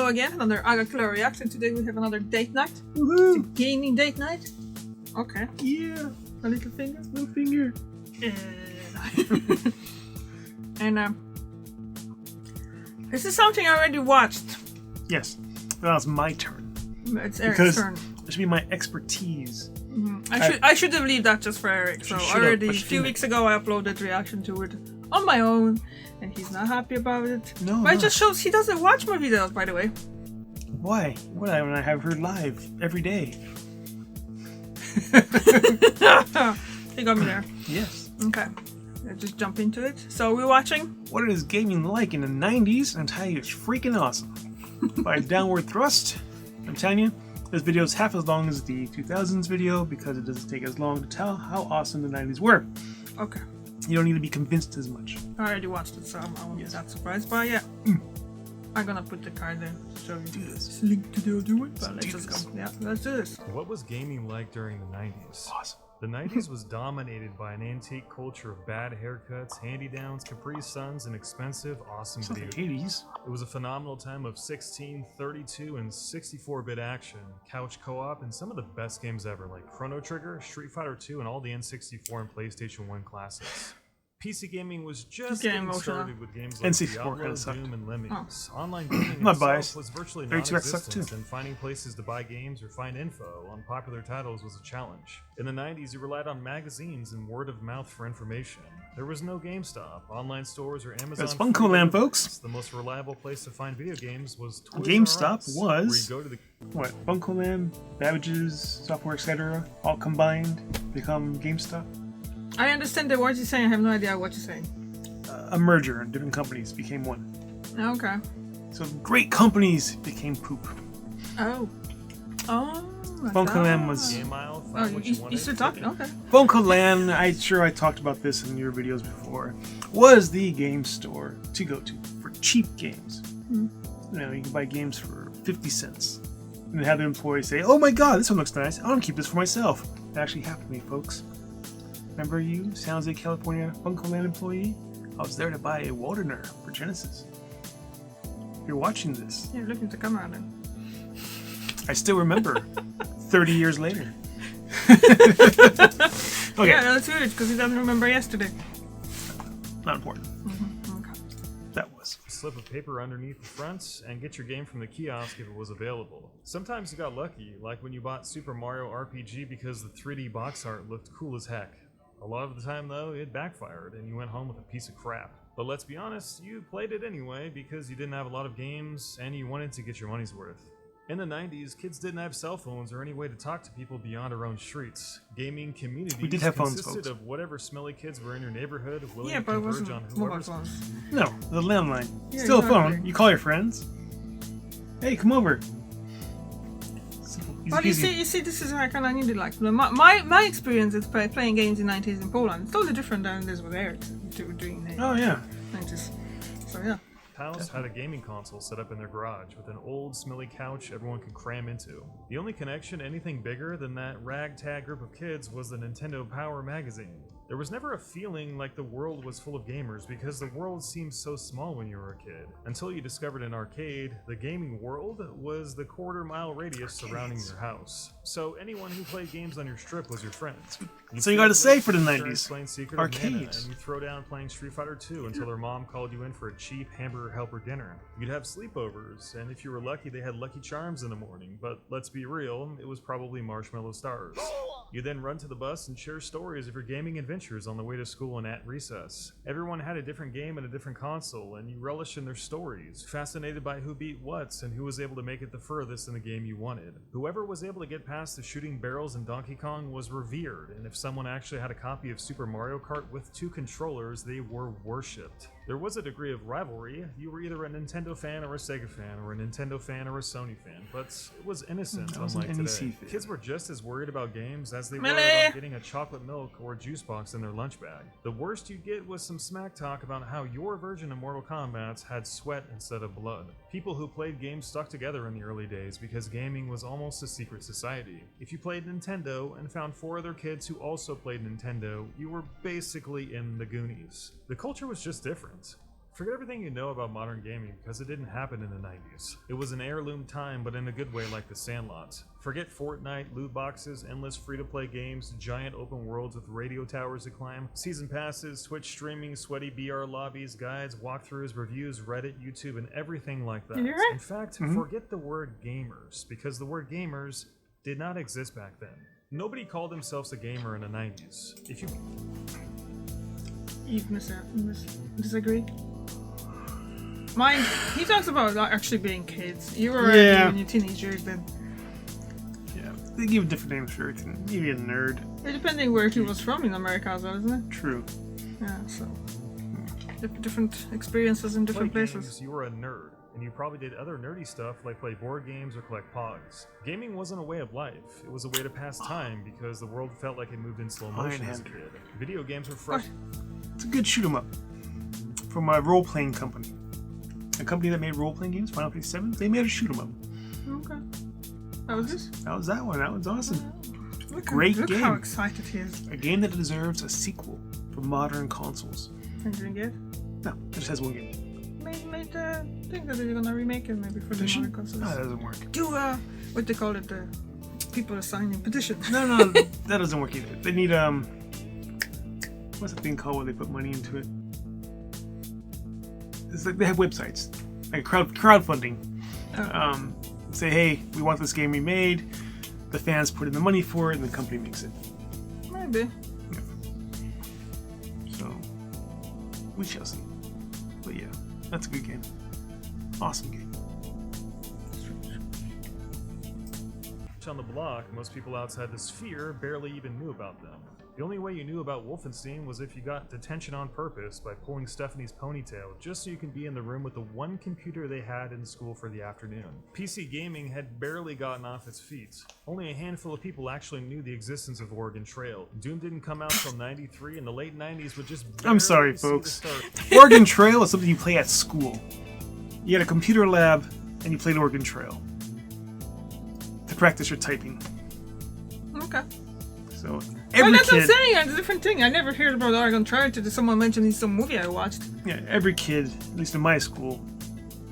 Hello again, another Agakula reaction. Today we have another date night. Woohoo! It's a gaming date night. Okay. Yeah! A little finger. Little finger. And this is something I already watched. Yes. That was my turn. It's Eric's Because turn. it should be my expertise. I should have left that just for Eric. So already a few weeks ago I uploaded reaction to it on my own, and he's not happy about it. No, but it just shows he doesn't watch my videos, by the way. Why? When I have her live every day. He got me there. Yes. Okay. Let's just jump into it. So we're watching. What is gaming like in the 90s and how it's freaking awesome. By Downward Thrust. I'm telling you, this video is half as long as the 2000s video because it doesn't take as long to tell how awesome the 90s were. Okay. You don't need to be convinced as much. I already watched it, so I won't be that surprised. But yeah, I'm gonna put the card there to show you. Do this. It's linked to the other way. But let's do just this. go. Yeah, let's do this. What was gaming like during the 90s? Awesome. The 90s was dominated by an antique culture of bad haircuts, hand-me-downs, Capri Suns, and expensive, awesome Sounds video like games. 80s. It was a phenomenal time of 16, 32, and 64-bit action, couch co-op, and some of the best games ever, like Chrono Trigger, Street Fighter 2, and all the N64 and PlayStation 1 classics. PC gaming was just getting started with games like N64 Diablo, kinda sucked. Doom, and Lemmings. Online gaming Not itself biased. was virtually 32X sucked non-existent, too. and finding places to buy games or find info on popular titles was a challenge. In the 90s, you relied on magazines and word of mouth for information. There was no GameStop, online stores, or Amazon. That's Funko-Land, folks. The most reliable place to find video games was Toys R GameStop Us, was- where you go to the What? Funko-Land, Babbage's, Software, etc. all combined become GameStop? I understand the words you're saying. I have no idea what you're saying. A merger and different companies became one. Okay. So great companies became poop. Oh. Oh. Like Funko-Land that. was- game aisle, Oh, found what you you wanted. still talking? Okay. Funko-Land, I'm sure I talked about this in your videos before, was the game store to go to for cheap games. You know, you can buy games for 50 cents. And have the employees say, "Oh my god, this one looks nice. I want to keep this for myself." That actually happened to me, folks. Remember you, San Jose, California Funko-Land employee? I was there to buy a Waldener for Genesis. You're watching this. Yeah, look at the camera then. I still remember 30 years later. Okay, Yeah, that's good because he doesn't remember yesterday. not important. Okay. That was. Slip of paper underneath the front and get your game from the kiosk if it was available. Sometimes you got lucky, like when you bought Super Mario RPG because the 3D box art looked cool as heck. A lot of the time though, it backfired and you went home with a piece of crap. But let's be honest, you played it anyway because you didn't have a lot of games and you wanted to get your money's worth. In the 90s, kids didn't have cell phones or any way to talk to people beyond our own streets. Gaming communities We did have phones, consisted folks. of whatever smelly kids were in your neighborhood willing Yeah, to but it converge wasn't on mobile whoever's phones. No, the landline. Yeah, Still a exactly. phone. You call your friends. Hey, come over. Simple, easy But peasy. you see, this is how I kind of needed. Like my experience is playing games in the 90s in Poland. It's totally different than this with Eric doing the Oh yeah. 90s. So yeah. House had a gaming console set up in their garage with an old, smelly couch everyone could cram into. The only connection to anything bigger than that ragtag group of kids was the Nintendo Power magazine. There was never a feeling like the world was full of gamers because the world seemed so small when you were a kid. Until you discovered an arcade, the gaming world was the quarter-mile radius surrounding your house. So anyone who played games on your strip was your friend. So you gotta say for the Turns 90s, playing Secret of Mana, arcades. and you throw down playing Street Fighter 2 until their mom called you in for a cheap hamburger helper dinner. You'd have sleepovers, and if you were lucky, they had Lucky Charms in the morning, but let's be real, it was probably Marshmallow Stars. You then run to the bus and share stories of your gaming adventures on the way to school and at recess. Everyone had a different game and a different console, and you relished in their stories, fascinated by who beat what and who was able to make it the furthest in the game you wanted. Whoever was able to get past the shooting barrels in Donkey Kong was revered, and if someone actually had a copy of Super Mario Kart with 2 controllers, they were worshipped. There was a degree of rivalry. You were either a Nintendo fan or a Sega fan, or a Nintendo fan or a Sony fan, but it was innocent, I was an unlike NEC today. fan. Kids were just as worried about games as they were Melee. about getting a chocolate milk or a juice box in their lunch bag. The worst you'd get was some smack talk about how your version of Mortal Kombat had sweat instead of blood. People who played games stuck together in the early days because gaming was almost a secret society. If you played Nintendo and found 4 other kids who also played Nintendo, you were basically in the Goonies. The culture was just different. Forget everything you know about modern gaming because it didn't happen in the 90s. It was an heirloom time, but in a good way, like the Sandlot. Forget Fortnite, loot boxes, endless free-to-play games, giant open worlds with radio towers to climb, season passes, Twitch streaming, sweaty BR lobbies, guides, walkthroughs, reviews, Reddit, YouTube, and everything like that. You're right. In fact, forget the word gamers, because the word gamers did not exist back then. Nobody called themselves a gamer in the 90s. If you disagree? Mine, he talks about not actually being kids. You were already in your teenage years then. Yeah, they give different names for everything. Maybe a nerd. Yeah, depending where he was from in America as well, isn't it? True. Yeah, so different experiences in different played places. games, you were a nerd, and you probably did other nerdy stuff like play board games or collect pogs. Gaming wasn't a way of life; it was a way to pass time because the world felt like it moved in slow motion as a kid. Video games were fresh. It's a good shoot 'em up from a role-playing company. A company that made role-playing games, Final Fantasy 7, they made a shoot 'em up. Okay. That was this? That was that one. That one's awesome. Look Great game. How excited he is. A game that deserves a sequel for modern consoles. And didn't get? No, it just has one game. Made think that they're gonna remake it maybe for the modern consoles. No, that doesn't work. Do what they call it, people are signing petitions. No, that doesn't work either. They need what's the thing called where they put money into it? It's like they have websites, like crowdfunding. Oh. Say, hey, we want this game remade. The fans put in the money for it, and the company makes it. Maybe. Yeah. So we shall see. But yeah, that's a good game. Awesome game. On the block, most people outside the sphere barely even knew about them. The only way you knew about Wolfenstein was if you got detention on purpose by pulling Stephanie's ponytail just so you can be in the room with the one computer they had in school for the afternoon. PC gaming had barely gotten off its feet. Only a handful of people actually knew the existence of Oregon Trail. Doom didn't come out till 93, and the late 90s would just I'm sorry, barely see the folks. start. Oregon Trail is something you play at school. You had a computer lab, and you played Oregon Trail to practice your typing. Okay. So Well, every that's what I'm kid, saying. It's a different thing. I never heard about Oregon Trail until someone mentioned in some movie I watched. yeah, every kid, at least in my school,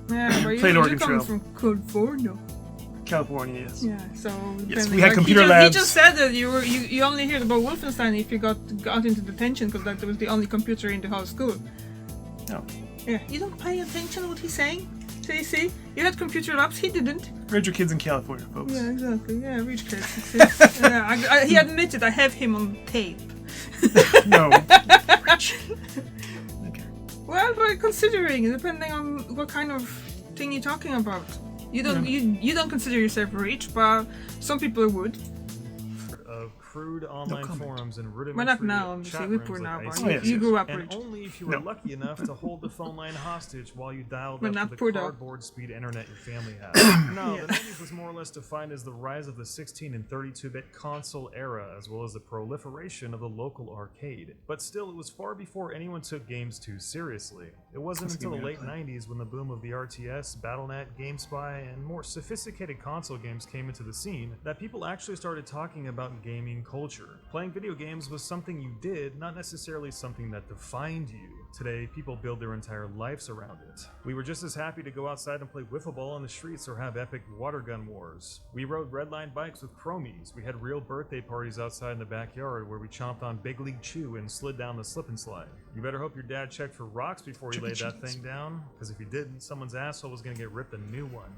Yeah, but Played you Oregon come Trail. from California. California, yes. Yeah, so Yes, depending- we had like, computer he labs. just said that you only heard about Wolfenstein if you got into detention because that was the only computer in the whole school. No. Yeah, you don't pay attention to what he's saying. So you see, you had computer labs, he didn't. Raise your kids in California, folks. Yeah, exactly. Yeah, rich kids. Yeah, he admitted I have him on tape. No. Rich. Okay. Well, but considering, depending on what kind of thing you're talking about, you don't you don't consider yourself rich, but some people would. Of crude online comment. forums and rudimentary Well, not now, obviously. chat We rooms poor now, like but ICQ. Oh, yes, you yes. grew up And rich. only if you were lucky enough to hold the phone line hostage while you dialed We're up not to the poor, though. cardboard speed internet your family had. No, Yeah. the 90s was more or less defined as the rise of the 16 and 32-bit console era, as well as the proliferation of the local arcade. But still, it was far before anyone took games too seriously. It wasn't That's a until the good late point. 90s when the boom of the RTS, BattleNet, GameSpy, and more sophisticated console games came into the scene that people actually started talking about gaming culture. Playing video games was something you did, not necessarily something that defined you. Today, people build their entire lives around it. We were just as happy to go outside and play wiffle ball on the streets or have epic water gun wars. We rode redline bikes with chromies. We had real birthday parties outside in the backyard where we chomped on Big League Chew and slid down the slip and slide. You better hope your dad checked for rocks before he laid that thing down, because if he didn't, someone's asshole was going to get ripped a new one.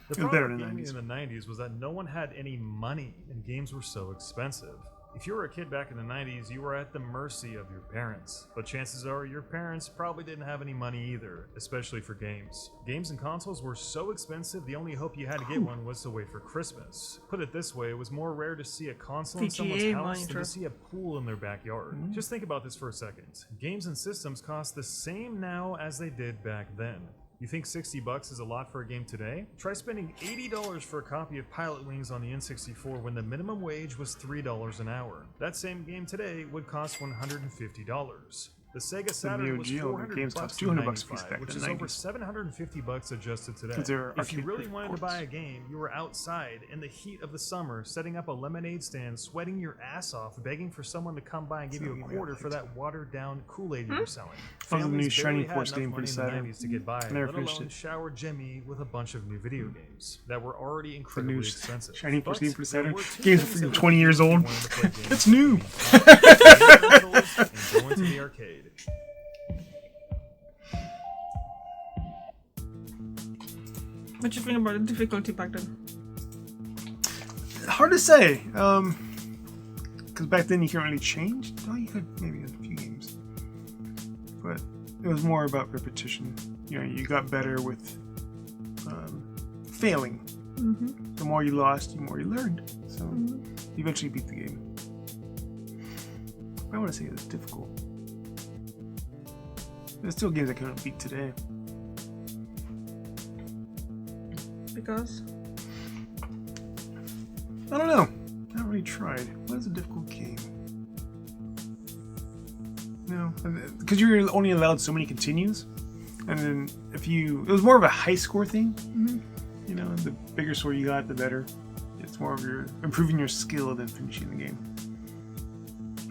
The It was better problem in with the gaming 90s. in the 90s was that no one had any money and games were so expensive. If you were a kid back in the 90s, you were at the mercy of your parents. But chances are your parents probably didn't have any money either, especially for games. Games and consoles were so expensive, the only hope you had to get one was to wait for Christmas. Put it this way, it was more rare to see a console in someone's VGA house than monitor. to see a pool in their backyard. Just think about this for a second. Games and systems cost the same now as they did back then. You think $60 is a lot for a game today? Try spending $80 for a copy of Pilot Wings on the N64 when the minimum wage was $3 an hour. That same game today would cost $150. The Sega Saturn was Neo Geo, the games cost $200 a piece back which in is the over 90s. $750 adjusted today. Because they're If you arcade really wanted to ports. buy a game, you were outside in the heat of the summer, setting up a lemonade stand, sweating your ass off, begging for someone to come by and give you a quarter for that watered-down Kool-Aid you were selling. That was the new Families Shining barely had Force enough game for money the in the Saturn. 90s to get by, Never let finished alone it. shower Jimmy with a bunch of new video games that were already The incredibly new expensive. Shining Force But game for the there Saturn. were two Games things are that freaking would 20 keep years you old. wanting to play games It's on new. rentals and going to the arcade. What you think about the difficulty back then? Hard to say. Because back then you can't really change. Oh, you could maybe in a few games. But it was more about repetition. You know, you got better with failing. Mm-hmm. The more you lost, the more you learned. So you eventually beat the game. I want to say it was difficult. There's still games I couldn't beat today. Because? I don't know. I haven't really tried. What is a difficult game? No, because you're only allowed so many continues, and then if you, it was more of a high score thing. Mm-hmm. You know, the bigger score you got, the better. It's more of your improving your skill than finishing the game.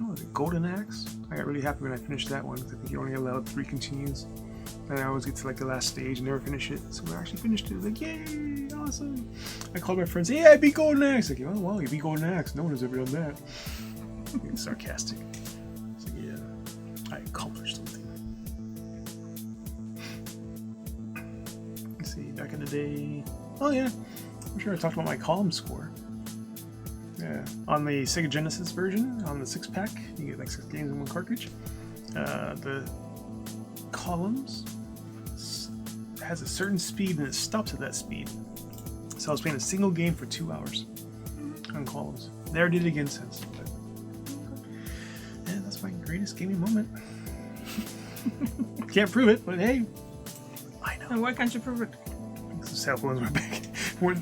Oh, was it Golden Axe? I got really happy when I finished that one because I think you only allowed 3 continues. And I always get to like the last stage and never finish it. So when I actually finished it, I was like, yay, awesome. I called my friends, hey, I beat Golden Axe. Like, oh, wow, you beat Golden Axe. No one has ever done that. Being sarcastic. So yeah, I accomplished something. Let's see, back in the day. Oh yeah, I'm sure I talked about my column score. Yeah, on the Sega Genesis version, on the 6-pack, you get like 6 games in one cartridge. The columns has a certain speed and it stops at that speed. So I was playing a single game for 2 hours on columns. Never did it again since. But yeah, that's my greatest gaming moment. Can't prove it, but hey, I know. And why can't you prove it? Cell phones weren't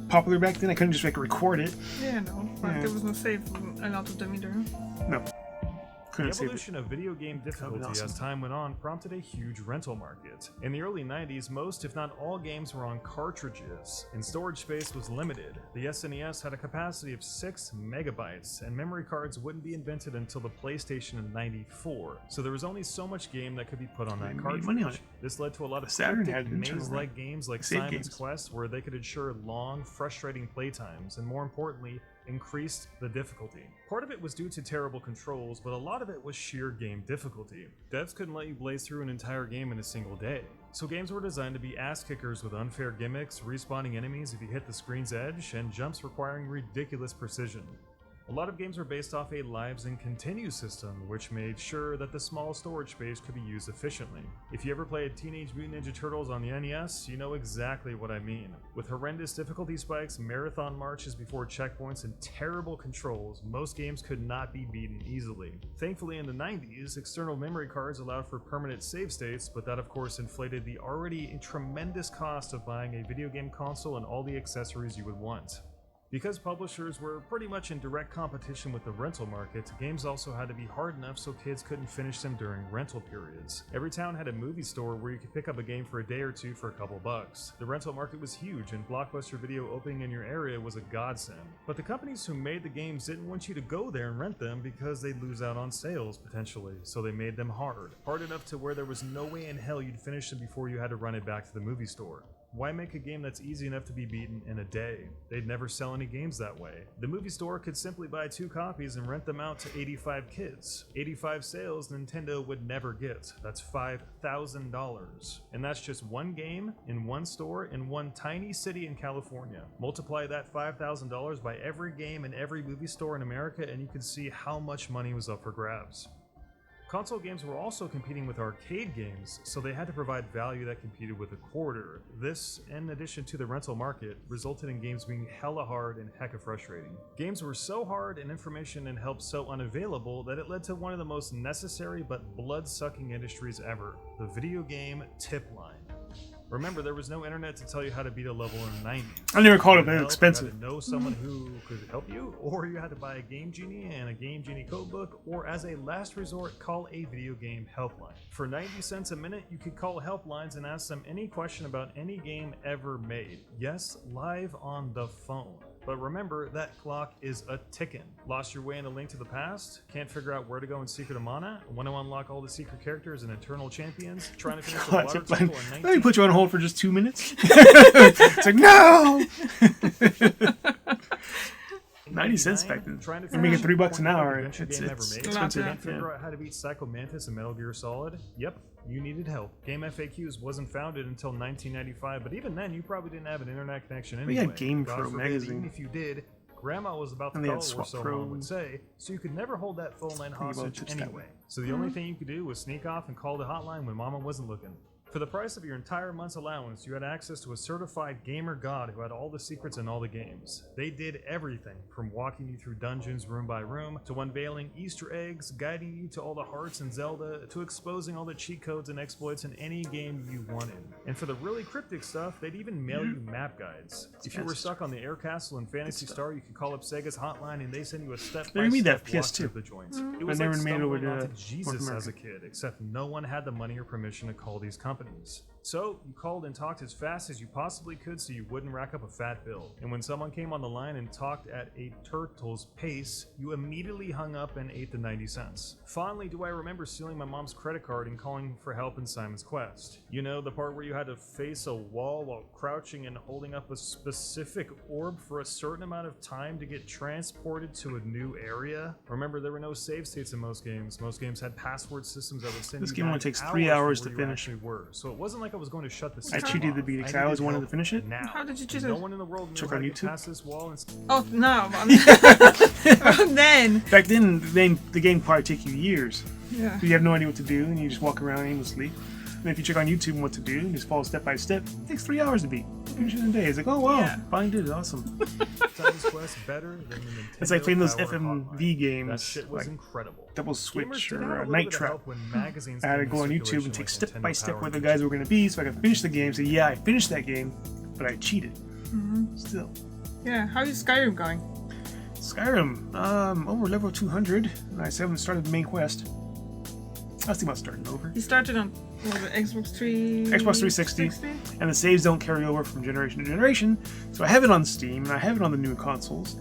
popular back then. I couldn't just record it. Yeah, no. But Yeah. there was no save a lot of them either. No. The Couldn't save it. evolution of video game difficulty awesome. as time went on prompted a huge rental market. In the early 90s, most, if not all, games were on cartridges, and storage space was limited. The SNES had a capacity of 6 megabytes, and memory cards wouldn't be invented until the PlayStation in '94, so there was only so much game that could be put on that They made cartridge. money on it. This led to a lot of Saturn cryptic, had internal, maze-like games like save Simon's games. Quest, where they could ensure long, frustrating playtimes, and more importantly, increased the difficulty. Part of it was due to terrible controls, but a lot of it was sheer game difficulty. Devs couldn't let you blaze through an entire game in a single day. So games were designed to be ass kickers with unfair gimmicks, respawning enemies if you hit the screen's edge, and jumps requiring ridiculous precision. A lot of games were based off a lives and continue system, which made sure that the small storage space could be used efficiently. If you ever played Teenage Mutant Ninja Turtles on the NES, you know exactly what I mean. With horrendous difficulty spikes, marathon marches before checkpoints, and terrible controls, most games could not be beaten easily. Thankfully, in the 90s, external memory cards allowed for permanent save states, but that of course inflated the already tremendous cost of buying a video game console and all the accessories you would want. Because publishers were pretty much in direct competition with the rental market, games also had to be hard enough so kids couldn't finish them during rental periods. Every town had a movie store where you could pick up a game for a day or two for a couple bucks. The rental market was huge, and Blockbuster Video opening in your area was a godsend. But the companies who made the games didn't want you to go there and rent them because they'd lose out on sales, potentially, so they made them hard. Hard enough to where there was no way in hell you'd finish them before you had to run it back to the movie store. Why make a game that's easy enough to be beaten in a day? They'd never sell any games that way. The movie store could simply buy 2 copies and rent them out to 85 kids. 85 sales Nintendo would never get. That's $5,000. And that's just one game in one store in one tiny city in California. Multiply that $5,000 by every game in every movie store in America and you can see how much money was up for grabs. Console games were also competing with arcade games, so they had to provide value that competed with a quarter. This, in addition to the rental market, resulted in games being hella hard and hecka frustrating. Games were so hard and information and help so unavailable that it led to one of the most necessary but blood-sucking industries ever, the video game tip line. Remember, there was no internet to tell you how to beat a level in the 90s. I never called it that You expensive. had to know someone who could help you, or you had to buy a Game Genie and a Game Genie codebook, or as a last resort, call a video game helpline. For 90 cents a minute, you could call helplines and ask them any question about any game ever made. Yes, live on the phone. But remember, that clock is a ticking. Lost your way in A Link to the Past? Can't figure out where to go in Secret of Mana? Want to unlock all the secret characters and eternal champions? Trying to finish the water temple in 19... Let me put you on hold for just 2 minutes. It's like, no! 90 cents back then. You're making $3 an hour. It's expensive. Can't figure out how to beat Psycho Mantis in Metal Gear Solid? Yep, you needed help. Game FAQs wasn't founded until 1995, but even then, you probably didn't have an internet connection anyway. We had Game God Pro forbid, magazine. Even if you did, Grandma was about to And they call, had or Swap so Pro. Mom would say, so you could never hold that phone line hostage anyway. So the only thing you could do was sneak off and call the hotline when Mama wasn't looking. For the price of your entire month's allowance, you had access to a certified gamer god who had all the secrets in all the games. They did everything from walking you through dungeons room by room, to unveiling Easter eggs, guiding you to all the hearts in Zelda, to exposing all the cheat codes and exploits in any game you wanted. And for the really cryptic stuff, they'd even mail you map guides. If you were stuck on the air castle in Phantasy Star, you could call up Sega's hotline and they send you a step-by-step walkthrough of the joints. It was like stumbling onto Jesus as a kid, except no one had the money or permission to call these companies. So, you called and talked as fast as you possibly could so you wouldn't rack up a fat bill. And when someone came on the line and talked at a turtle's pace, you immediately hung up and ate the 90 cents. Fondly do I remember stealing my mom's credit card and calling for help in Simon's Quest. You know, the part where you had to face a wall while crouching and holding up a specific orb for a certain amount of time to get transported to a new area? Remember, there were no save states in most games. Most games had password systems that would send This you game only back takes hours 3 hours from to where you finish. actually were. So it wasn't like I was going to shut the I system cheated off. the beat because I needed always wanted help to finish it. now. How did you choose No it? one in the world knew Check how on to get YouTube. past this wall and Oh, no. But then. Back then, the game probably take you years. Yeah. You have no idea what to do, and you just walk around aimlessly. And if you check on YouTube and what to do, and just follow step by step, it takes 3 hours to beat. Finish it in a day. It's like, oh wow, Yeah. finally did it, awesome. Simon's Quest better than the Nintendo It's like playing those Power FMV Hotline. games, That shit was like incredible. Double Gamers Switch did have a or little Night bit of Trap. help when magazines I had to came go on in YouTube circulation and take like step by Nintendo step Power where the and guys were going to be, so I could finish the game. So yeah, I finished that game, but I cheated. Still. Yeah. How is Skyrim going? Skyrim, over level 200, and I still haven't started the main quest. I was thinking about starting over. You started on what was it, Xbox 3... Xbox 360, and the saves don't carry over from generation to generation, so I have it on Steam, and I have it on the new consoles,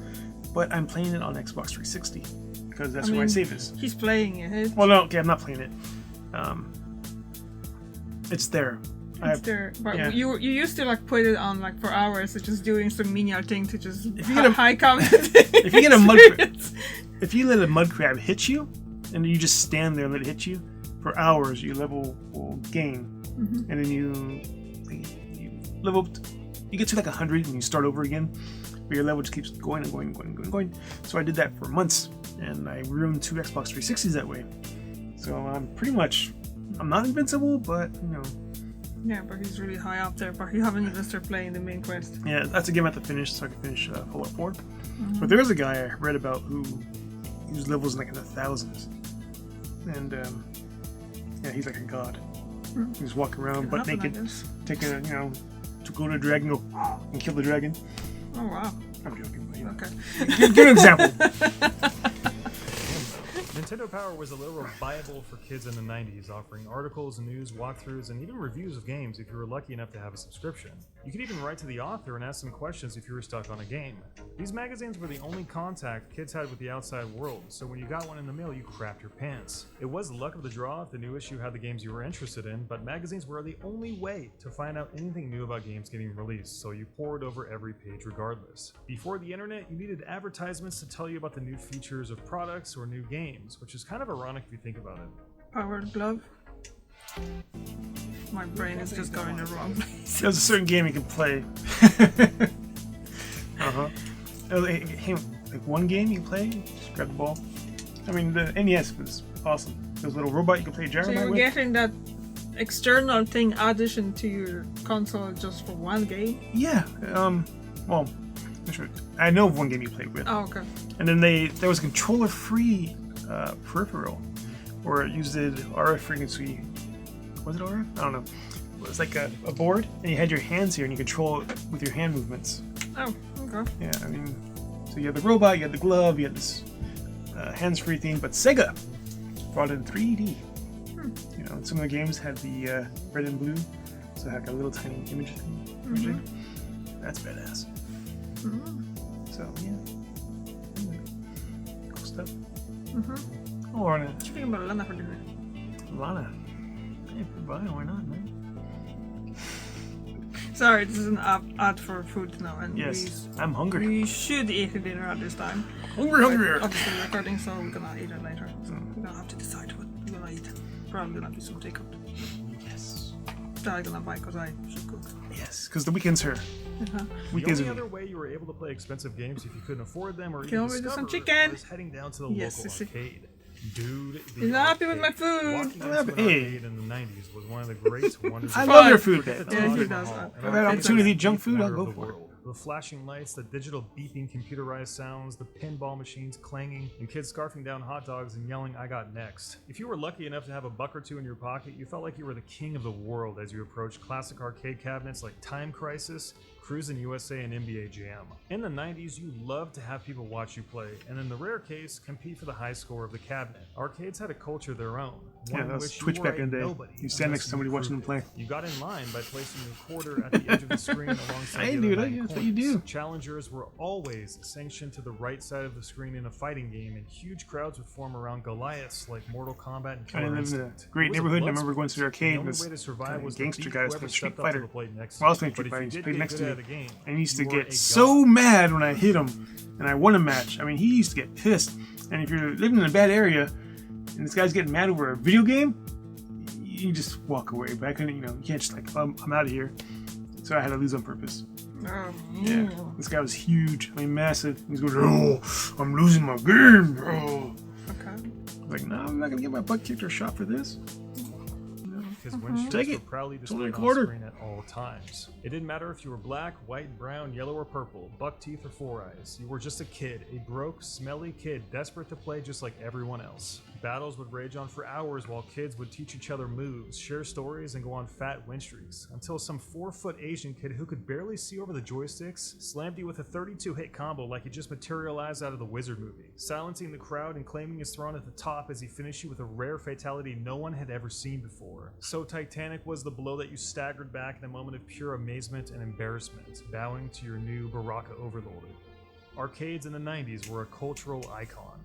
but I'm playing it on Xbox 360, because that's where my save is. He's playing it. Well, no, okay, I'm not playing it. It's there. It's there. But yeah. you used to like put it on like for hours, so just doing some menial thing to just If you get a- high comment. If you get a mud crab, if you let a mud crab hit you, and you just stand there and let it hit you, for hours your level will gain, and then you level up. You get to like 100 and you start over again, but your level just keeps going and going and going and going and going. So I did that for months, and I ruined 2 Xbox 360s that way. So I'm not invincible, but you know. Yeah, but he's really high up there. But you haven't even started playing the main quest. Yeah, that's a game I have to finish so I can finish Fallout 4. But there is a guy I read about whose levels like in the thousands, and yeah, he's like a god. He's walking around butt naked, taking to go to a dragon, go and kill the dragon. Oh wow! I'm joking, but Okay. give an example. Nintendo Power was a literal Bible for kids in the 90s, offering articles, news, walkthroughs, and even reviews of games if you were lucky enough to have a subscription. You could even write to the author and ask them questions if you were stuck on a game. These magazines were the only contact kids had with the outside world, so when you got one in the mail, you crapped your pants. It was the luck of the draw if the new issue had the games you were interested in, but magazines were the only way to find out anything new about games getting released, so you pored over every page regardless. Before the internet, you needed advertisements to tell you about the new features of products or new games, which is kind of ironic if you think about it. Powered glove. My brain is just going the wrong place. There's a certain game you can play. Like one game you can play, just grab the ball. I mean, the NES was awesome. There's a little robot you can play Gyro So Knight you're with. getting that external thing addition to your console just for one game? Yeah. Well, I'm sure. I know of one game you played with. Oh, okay. And then there was a controller-free peripheral where it used RF frequency. Was it RF? I don't know. was like a board, and you had your hands here, and you control it with your hand movements. Oh, okay. Yeah, I mean, so you had the robot, you had the glove, you had this hands-free thing, but Sega brought in 3D. You know, some of the games had the red and blue, so it had like a little tiny image thing. That's badass. So yeah, cool stuff. Oh, Lorna. What you think about Lana for dinner? Lana. Hey, goodbye. Why not, man? Sorry, this is an ad for food now, and Yes, I'm hungry. we should eat dinner at this time. Hungry. But obviously we're recording, so we're gonna eat it later. So we're gonna have to decide what we're gonna eat. Probably gonna do some takeout. Yes. That I'm gonna buy because I should cook. Yes, because the weekend's here. The Weekends only are other way you were able to play expensive games if you couldn't afford them or Kill even me with some discover chicken. was heading down to the Yes, local sissy. arcade. Dude, the He's not happy with my arcade. food. Walking I'm into happy. an arcade in the 90s was one of the great wonders. I of love your life. food, Forget Dad. the Yeah, he Taj does. Mahal, and If I had arcades opportunity to are eat junk the food, I'll center go of the for it. world. The flashing lights, the digital beeping computerized sounds, the pinball machines clanging, and kids scarfing down hot dogs and yelling, "I got next." If you were lucky enough to have a buck or two in your pocket, you felt like you were the king of the world as you approached classic arcade cabinets like Time Crisis, Cruisin' USA, and NBA Jam. In the 90s, you loved to have people watch you play, and in the rare case, compete for the high score of the cabinet. Arcades had a culture of their own. Yeah, one in that was which you Twitch were back a in the day. nobody You stand next unless to somebody watching them proved play. it. You got in line by placing your quarter at the edge of the screen alongside Hey, the dude, other 9 that's what you coins. do. Challengers were always sanctioned to the right side of the screen in a fighting game, and huge crowds would form around Goliaths like Mortal Kombat and I Killer live in a Instinct. great It was a neighborhood, and I blood remember going sport. to the arcade. The only Was way to survive kinda was gangster to beat guys whoever playing Street stepped up to Fighter. the plate next to Well, I was you. playing But Street if Fighter. you He did played get next good to at me. a game, And he used to you were get a so god. mad when I hit him, and I won a match. I mean, he used to get pissed. And if you're living in a bad area, and this guy's getting mad over a video game, you just walk away. But I couldn't, you can't just like, I'm out of here. So I had to lose on purpose. Yeah, this guy was huge. I mean, massive. He's going, "Oh, I'm losing my game." Oh. Okay. I was like, no, I'm not gonna get my butt kicked or shot for this. His windshields Take were it. proudly It's only a displayed on quarter. screen at all times. It didn't matter if you were black, white, brown, yellow, or purple, buck teeth, or four eyes. You were just a kid, a broke, smelly kid, desperate to play just like everyone else. Battles would rage on for hours while kids would teach each other moves, share stories, and go on fat win streaks, until some 4-foot Asian kid who could barely see over the joysticks slammed you with a 32-hit combo like he just materialized out of the Wizard movie, silencing the crowd and claiming his throne at the top as he finished you with a rare fatality no one had ever seen before. So titanic was the blow that you staggered back in a moment of pure amazement and embarrassment, bowing to your new Baraka overlord. Arcades in the 90s were a cultural icon.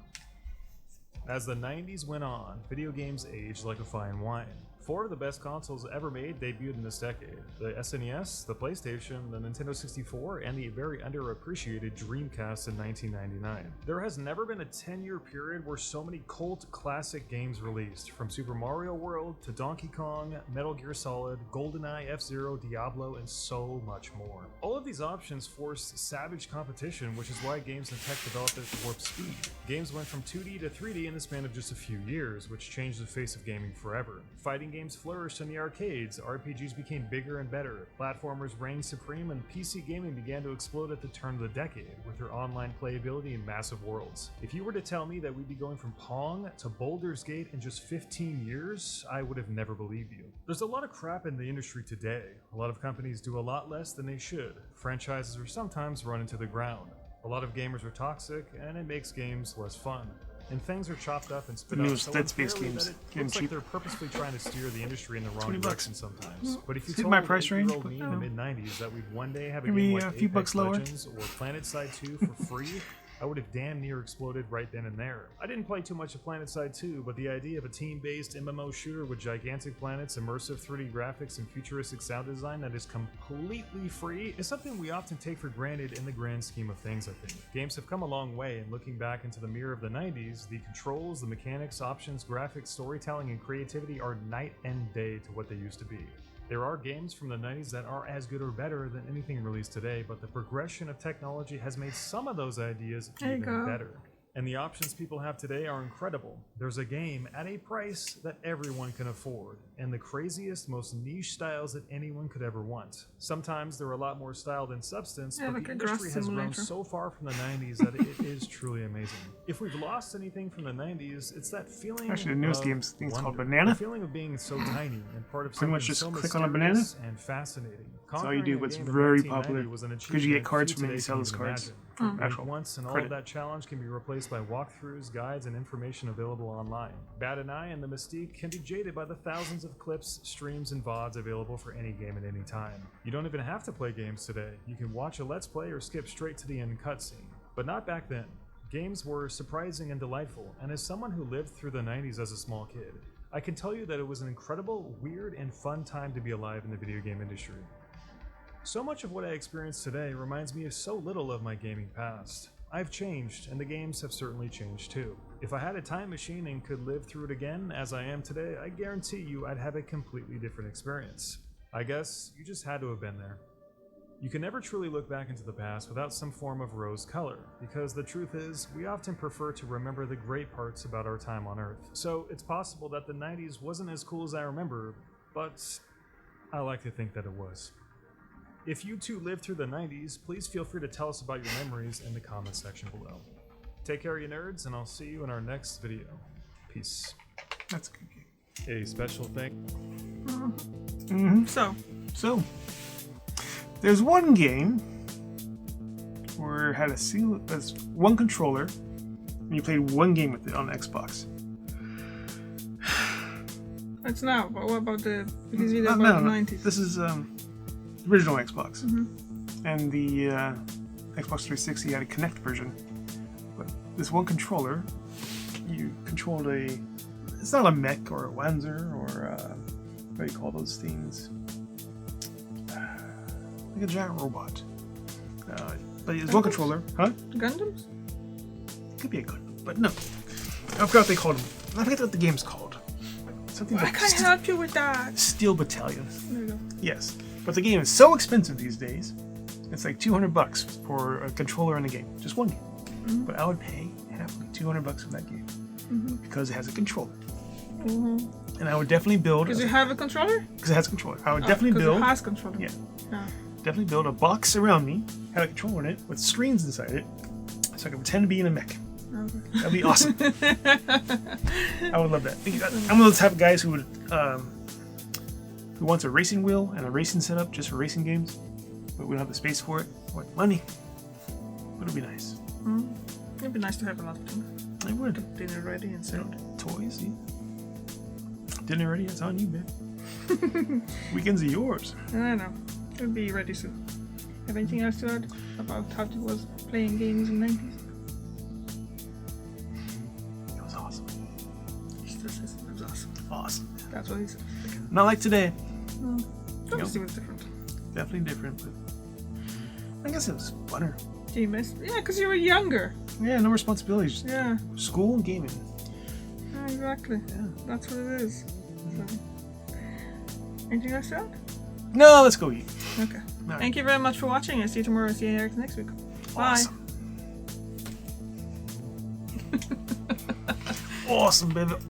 As the 90s went on, video games aged like a fine wine. 4 of the best consoles ever made debuted in this decade: the SNES, the PlayStation, the Nintendo 64, and the very underappreciated Dreamcast in 1999. There has never been a 10-year period where so many cult classic games released, from Super Mario World to Donkey Kong, Metal Gear Solid, GoldenEye, F-Zero, Diablo, and so much more. All of these options forced savage competition, which is why games and tech developed at warp speed. Games went from 2D to 3D in the span of just a few years, which changed the face of gaming forever. Fighting games flourished in the arcades, RPGs became bigger and better, platformers reigned supreme, and PC gaming began to explode at the turn of the decade, with their online playability and massive worlds. If you were to tell me that we'd be going from Pong to Baldur's Gate in just 15 years, I would have never believed you. There's a lot of crap in the industry today. A lot of companies do a lot less than they should. Franchises are sometimes run into the ground. A lot of gamers are toxic, and it makes games less fun. And things are chopped up and spit The out newest so Dead Space unfairly games that it getting looks like cheap. they're purposefully trying to steer the industry in the wrong $20. direction sometimes. But if you Hit told my price range, 8-year-old but me in the mid-90s that we'd one day have a maybe game a like few Apex bucks lower. Legends or PlanetSide 2 for free, I would have damn near exploded right then and there. I didn't play too much of PlanetSide 2, but the idea of a team-based MMO shooter with gigantic planets, immersive 3D graphics, and futuristic sound design that is completely free is something we often take for granted in the grand scheme of things, I think. Games have come a long way, and looking back into the mirror of the 90s, the controls, the mechanics, options, graphics, storytelling, and creativity are night and day to what they used to be. There are games from the 90s that are as good or better than anything released today, but the progression of technology has made some of those ideas even better. And the options people have today are incredible. There's a game at a price that everyone can afford. and the craziest, most niche styles that anyone could ever want. Sometimes they're a lot more style than substance, but like the a grass industry has grown simulator. so far from the 90s that it is truly amazing. If we've lost anything from the 90s, it's that feeling Actually, the newest of game's thing's called wonder. Banana. The feeling of being so tiny and part of Pretty much something just so click on a banana. mysterious and fascinating. That's all you do, Conquering a but it's game in very 1990 popular was an because you get achievement cards few from it. You today sell can those even cards. imagine. Blink Actual once and all credit. of that challenge can be replaced by walkthroughs, guides, and information available online. Bat an eye and the mystique can be jaded by the thousands of clips, streams, and VODs available for any game at any time. You don't even have to play games today. You can watch a Let's Play or skip straight to the end cutscene. But not back then. Games were surprising and delightful, and as someone who lived through the 90s as a small kid, I can tell you that it was an incredible, weird, and fun time to be alive in the video game industry. So much of what I experience today reminds me of so little of my gaming past. I've changed, and the games have certainly changed too. If I had a time machine and could live through it again as I am today, I guarantee you I'd have a completely different experience. I guess you just had to have been there. You can never truly look back into the past without some form of rose color, because the truth is, we often prefer to remember the great parts about our time on Earth. So it's possible that the 90s wasn't as cool as I remember, but I like to think that it was. If you too lived through the 90s, please feel free to tell us about your memories in the comments section below. Take care, you nerds, and I'll see you in our next video. Peace. That's a good game. A special thank. So, there's one game where it had one controller, and you played one game with it on Xbox. it's now. But what about because you did No, about the no, 90s? This is original Xbox, Mm-hmm. and the Xbox 360 had a Kinect version. But this one controller, you controlled it's not a mech or a Wanzer or what do you call those things? Like a giant robot. But it's one controller, huh? Gundams? Could be a gun, but no. I forgot what they called them. I forget what the game's called. Something I like can't help you with that. Steel Battalion. There you go. Yes, but the game is so expensive these days. It's like $200 for a controller and a game, just one game. Mm-hmm. But I would pay happily $200 for that game because it has a controller, and I would definitely build. Does it have a controller? Because it has a controller. I would definitely build. It has controller. Yeah. Yeah. Definitely build a box around me, have a controller in it with screens inside it, so I can pretend to be in a mech. Okay. That'd be awesome. I would love that. I'm one of those type of guys who would who wants a racing wheel and a racing setup just for racing games, but we don't have the space for it. What money? But it'd be nice. It'd be nice to have a lot of things. I would. Dinner ready and set. Toys, yeah. Dinner ready? It's on you, man. Weekends are yours. I know. It'll be ready soon. Have anything else to add about how it was playing games in the 90s? It was awesome. He still says it was awesome. Awesome. That's what he said. Not like today. Obviously it was different. Definitely different, but I guess it was funner. Do you miss? Yeah, because you were younger. Yeah, no responsibilities. Just Yeah. school and gaming. Yeah, exactly. Yeah. That's what it is. So. Anything else to add? No, let's go eat. Okay. All right. Thank you very much for watching. I'll see you tomorrow. See you next week. Bye. Awesome. Awesome, baby.